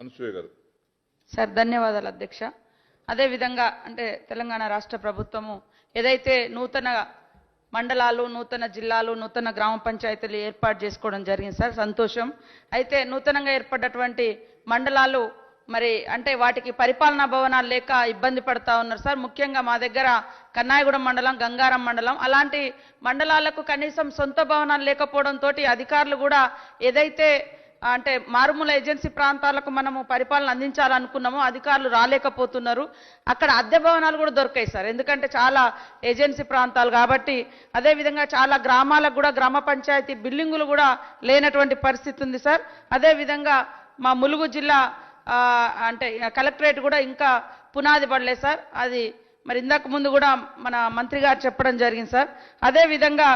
అనసూయ గారు. సార్ ధన్యవాదాలు అధ్యక్ష. అదే విధంగా అంటే తెలంగాణ రాష్ట్ర ప్రభుత్వము ఏదైతే నూతన మండలాలు, నూతన జిల్లాలు, నూతన గ్రామ పంచాయతీలు ఏర్పాటు చేసుకోవడం జరిగింది సార్, సంతోషం. అయితే నూతనంగా ఏర్పడ్డటువంటి మండలాలు మరి అంటే వాటికి పరిపాలనా భవనాలు లేక ఇబ్బంది పడతా ఉన్నారు సార్. ముఖ్యంగా మా దగ్గర కన్నాయగూడెం మండలం, గంగారం మండలం, అలాంటి మండలాలకు కనీసం సొంత భవనాలు లేకపోవడంతో అధికారులు కూడా ఏదైతే అంటే మారుమూల ఏజెన్సీ ప్రాంతాలకు మనము పరిపాలన అందించాలనుకున్నామో అధికారులు రాలేకపోతున్నారు. అక్కడ అద్దె భవనాలు కూడా దొరికాయి సార్, ఎందుకంటే చాలా ఏజెన్సీ ప్రాంతాలు కాబట్టి. అదేవిధంగా చాలా గ్రామాలకు కూడా గ్రామ పంచాయతీ బిల్డింగులు కూడా లేనటువంటి పరిస్థితి ఉంది సార్. అదేవిధంగా మా ములుగు జిల్లా అంటే కలెక్టరేట్ కూడా ఇంకా పునాది పడలేదు సార్. అది మరి ఇందాక ముందు కూడా మన మంత్రి గారు చెప్పడం జరిగింది సార్. అదేవిధంగా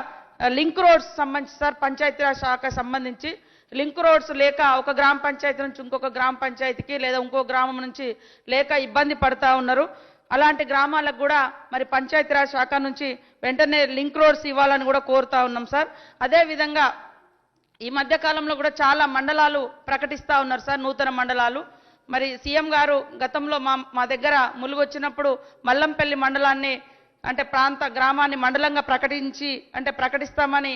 లింక్ రోడ్స్ సంబంధించి సార్, పంచాయతీరాజ్ శాఖ సంబంధించి లింక్ రోడ్స్ లేక ఒక గ్రామ పంచాయతీ నుంచి ఇంకొక గ్రామ పంచాయతీకి లేదా ఇంకో గ్రామం నుంచి లేక ఇబ్బంది పడతా ఉన్నారు. అలాంటి గ్రామాలకు కూడా మరి పంచాయతీరాజ్ శాఖ నుంచి వెంటనే లింక్ రోడ్స్ ఇవ్వాలని కూడా కోరుతా ఉన్నాం సార్. అదేవిధంగా ఈ మధ్య కాలంలో కూడా చాలా మండలాలు ప్రకటిస్తూ ఉన్నారు సార్, నూతన మండలాలు. మరి సీఎం గారు గతంలో మా దగ్గర ములుగు వచ్చినప్పుడు మల్లంపల్లి మండలాన్ని అంటే గ్రామాన్ని మండలంగా ప్రకటిస్తామని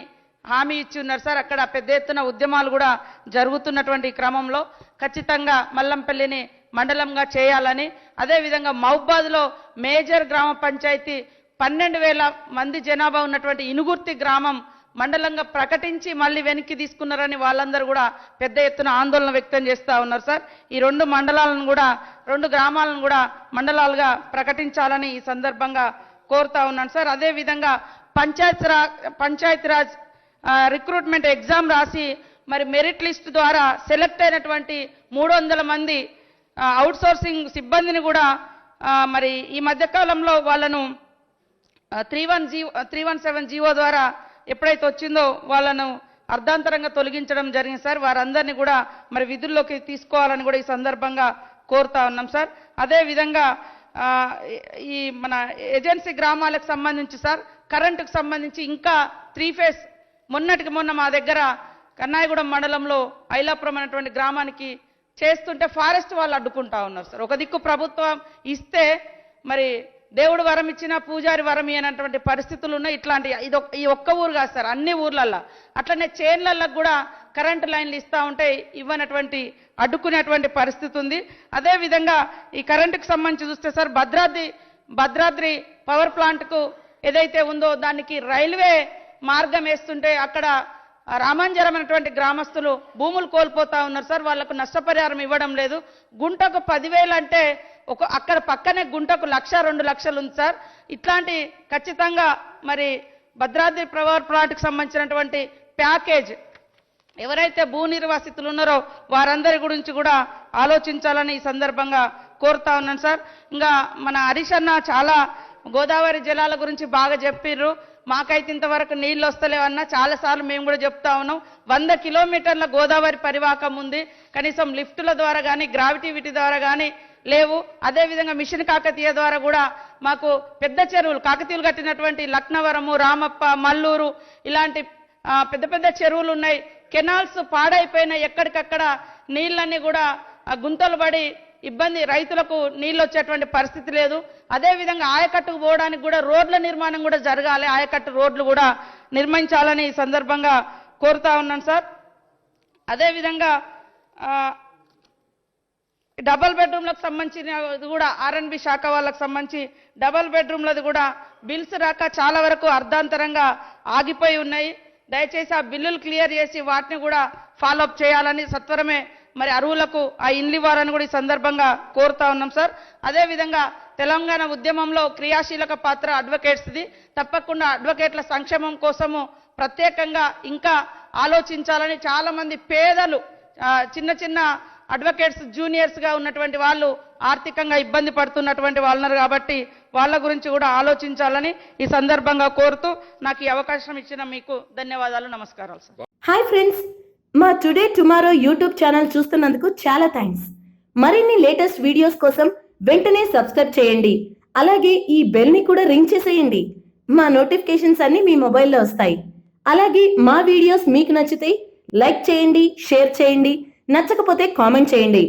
హామీ ఇచ్చి ఉన్నారు సార్. అక్కడ పెద్ద ఎత్తున ఉద్యమాలు కూడా జరుగుతున్నటువంటి క్రమంలో ఖచ్చితంగా మల్లంపల్లిని మండలంగా చేయాలని, అదేవిధంగా మహబూబాద్లో మేజర్ గ్రామ పంచాయతీ 12,000 మంది జనాభా ఉన్నటువంటి ఇనుగుర్తి గ్రామం మండలంగా ప్రకటించి మళ్ళీ వెనక్కి తీసుకున్నారని వాళ్ళందరూ కూడా పెద్ద ఎత్తున ఆందోళన వ్యక్తం చేస్తూ ఉన్నారు సార్. ఈ 2 మండలాలను కూడా 2 గ్రామాలను కూడా మండలాలుగా ప్రకటించాలని ఈ సందర్భంగా కోరుతా ఉన్నాను సార్. అదేవిధంగా పంచాయతీరాజ్ రిక్రూట్మెంట్ ఎగ్జామ్ రాసి మరి మెరిట్ లిస్ట్ ద్వారా సెలెక్ట్ అయినటువంటి 300 మంది అవుట్సోర్సింగ్ సిబ్బందిని కూడా మరి ఈ మధ్యకాలంలో వాళ్ళను 317 జీవో ద్వారా ఎప్పుడైతే వచ్చిందో వాళ్ళను అర్ధాంతరంగా తొలగించడం జరిగింది సార్. వారందరినీ కూడా మరి విధుల్లోకి తీసుకోవాలని కూడా ఈ సందర్భంగా కోరుతా ఉన్నాం సార్. అదేవిధంగా ఈ మన ఏజెన్సీ గ్రామాలకు సంబంధించి సార్ కరెంటుకు సంబంధించి ఇంకా 3 ఫేజ్ మొన్నటికి మొన్న మా దగ్గర కన్నాయగూడెం మండలంలో ఐలాపురం అనేటువంటి గ్రామానికి చేస్తుంటే ఫారెస్ట్ వాళ్ళు అడ్డుకుంటా ఉన్నారు సార్. ఒక దిక్కు ప్రభుత్వం ఇస్తే మరి దేవుడు వరం ఇచ్చిన పూజారి వరం అనేటువంటి పరిస్థితులు ఉన్నాయి. ఇట్లాంటి ఈ ఒక్క ఊరు కాదు సార్, అన్ని ఊర్లల్లో అట్లనే చేన్లలకు కూడా కరెంటు లైన్లు ఇస్తూ ఉంటే ఇవ్వనటువంటి అడ్డుకునేటువంటి పరిస్థితి ఉంది. అదేవిధంగా ఈ కరెంటుకు సంబంధించి చూస్తే సార్ భద్రాద్రి పవర్ ప్లాంట్కు ఏదైతే ఉందో దానికి రైల్వే మార్గం వేస్తుంటే అక్కడ రామాంజరం అనేటువంటి గ్రామస్తులు భూములు కోల్పోతా ఉన్నారు సార్. వాళ్లకు నష్టపరిహారం ఇవ్వడం లేదు. గుంటకు 10,000 అంటే అక్కడ పక్కనే గుంటకు 1,00,000 2 లక్షలు ఉంది సార్. ఇట్లాంటి ఖచ్చితంగా మరి భద్రాద్రి పవర్ ప్లాంట్కి సంబంధించినటువంటి ప్యాకేజ్ ఎవరైతే భూ నిర్వాసితులు ఉన్నారో వారందరి గురించి కూడా ఆలోచించాలని ఈ సందర్భంగా కోరుతా ఉన్నాను సార్. ఇంకా మన హరీష్ అన్న చాలా గోదావరి జలాల గురించి బాగా చెప్పిర్రు. మాకైతే ఇంతవరకు నీళ్ళు వస్తలేవన్నా చాలాసార్లు మేము కూడా చెప్తా ఉన్నాం. 100 కిలోమీటర్ల గోదావరి పరివాహకం ఉంది, కనీసం లిఫ్టుల ద్వారా కానీ గ్రావిటీ ద్వారా కానీ లేవు. అదేవిధంగా మిషన్ కాకతీయ ద్వారా కూడా మాకు పెద్ద చెరువులు కాకతీయులు కట్టినటువంటి లక్నవరము, రామప్ప, మల్లూరు ఇలాంటి పెద్ద పెద్ద చెరువులు ఉన్నాయి. కెనాల్స్ పాడైపోయిన ఎక్కడికక్కడ నీళ్ళన్నీ కూడా గుంతలు పడి ఇబ్బంది, రైతులకు నీళ్ళు వచ్చేటువంటి పరిస్థితి లేదు. అదేవిధంగా ఆయకట్టుకు పోవడానికి కూడా రోడ్ల నిర్మాణం కూడా జరగాలి, ఆయకట్టు రోడ్లు కూడా నిర్మించాలని ఈ సందర్భంగా కోరుతా ఉన్నాను సార్. అదేవిధంగా డబల్ బెడ్రూమ్లకు సంబంధించినది కూడా ఆర్ఎన్బి శాఖ వాళ్ళకు సంబంధించి డబల్ బెడ్రూమ్లది కూడా బిల్స్ రాక చాలా వరకు అర్ధాంతరంగా ఆగిపోయి ఉన్నాయి. దయచేసి ఆ బిల్లులు క్లియర్ చేసి వాటిని కూడా ఫాలోఅప్ చేయాలని సత్వరమే మరి అరువులకు ఆ ఇండ్లు ఇవ్వాలని కూడా ఈ సందర్భంగా కోరుతా ఉన్నాం సార్. అదేవిధంగా తెలంగాణ ఉద్యమంలో క్రియాశీలక పాత్ర అడ్వకేట్స్ది. తప్పకుండా అడ్వకేట్ల సంక్షేమం కోసము ప్రత్యేకంగా ఇంకా ఆలోచించాలని, చాలా మంది పేదలు చిన్న చిన్న అడ్వకేట్స్ జూనియర్స్గా ఉన్నటువంటి వాళ్ళు ఆర్థికంగా ఇబ్బంది పడుతున్నటువంటి వాళ్ళన్నారు కాబట్టి వాళ్ళ గురించి కూడా ఆలోచించాలని ఈ సందర్భంగా కోరుతూ నాకు ఈ అవకాశం ఇచ్చిన మీకు ధన్యవాదాలు, నమస్కారాలు సార్. హాయ్ ఫ్రెండ్స్, మా టుడే టుమారో యూట్యూబ్ ఛానల్ చూస్తున్నందుకు చాలా థ్యాంక్స్. మరిన్ని లేటెస్ట్ వీడియోస్ కోసం వెంటనే సబ్స్క్రైబ్ చేయండి. అలాగే ఈ బెల్ ని కూడా రింగ్ చేసేయండి. మా నోటిఫికేషన్స్ అన్ని మీ మొబైల్లో వస్తాయి. అలాగే మా వీడియోస్ మీకు నచ్చితే లైక్ చేయండి, షేర్ చేయండి, నచ్చకపోతే కామెంట్ చేయండి.